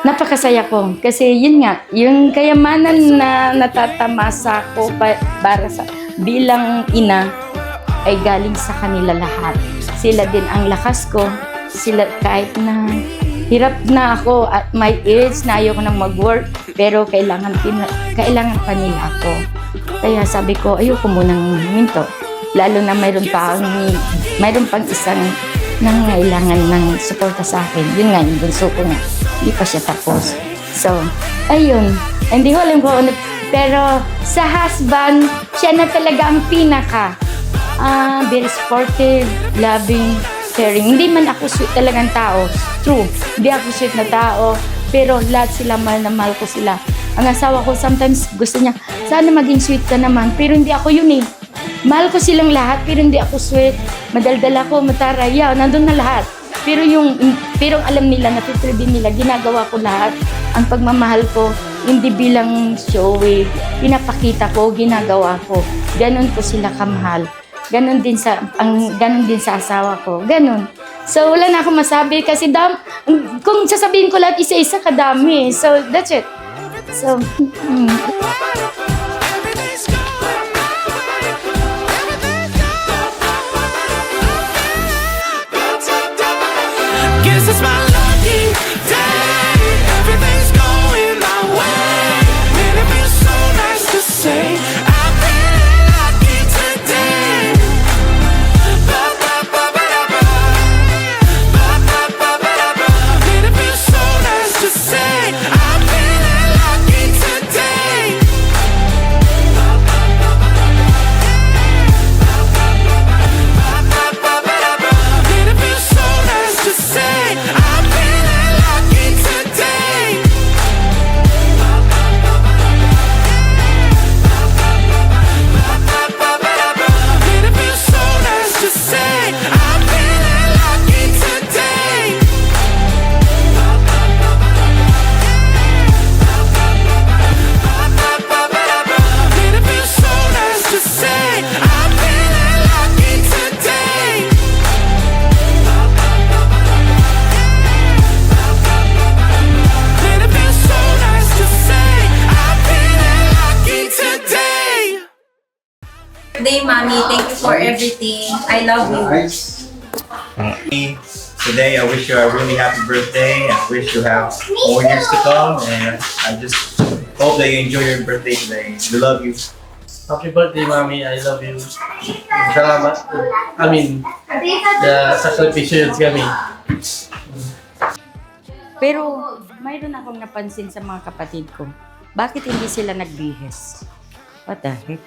napakasaya ko. Kasi yun nga, yung kayamanan na natatamasa ko para sa bilang ina ay galing sa kanila lahat. Sila din ang lakas ko. Sila kahit na hirap na ako at my age na ayoko nang mag-work, pero kailangan pa nila ako. Kaya sabi ko, ayoko munang huminto. Lalo na mayroon pang isang nangangailangan ng suporta sa akin. Yun nga, yung bunso ko nga. Hindi pa siya tapos. So, ayun. Hindi ko alam kung ano. Pero sa husband, siya na talaga ang pinaka. Very supportive, loving, caring. Hindi man ako sweet talagang tao. True. Hindi ako sweet na tao. Pero lahat sila, mahal na mahal ko sila. Ang asawa ko, sometimes gusto niya, sana maging sweet ka naman. Pero hindi ako yun eh. Mahal ko silang lahat, pero hindi ako sweet. Madaldal ako, mataray, nandun na lahat. Pero alam nila, natutuloy nila, ginagawa ko lahat. Ang pagmamahal ko, hindi bilang showy. Pinapakita ko, ginagawa ko. Ganon ko sila kamahal. Ganon din sa asawa ko. Ganon. So, wala na akong masabi kasi kung sasabihin ko lahat, isa-isa kadami. So, that's it. So, Guess it's my lucky day. Everything's going my way. Man, it feels so nice to say I'm feeling lucky today. Ba-ba-ba-ba-da-ba. Ba-ba-ba-ba-da-ba. Man, it feels so nice to say I'm feeling lucky today. Ba-ba-ba-ba-da-ba. Man, it feels so nice to say I'm feeling lucky today. Ba-ba-ba-ba-da-ba. Man, it feels so nice to say I'm feeling lucky today. Ba-ba-ba-ba-da-ba. Man, it feels so nice to say I'm feeling lucky today. Man, it feels so nice to say I'm feeling lucky today. Today, Mommy, thank you for everything. I love you. Today, I wish you a really happy birthday. I wish you have more years to come, and I just hope that you enjoy your birthday today. We love you. Happy birthday, Mami. I love you. Salamat. Sakripisyo kami. pero mayroon akong napansin sa mga kapatid ko. Bakit hindi sila nagbihes? What the heck?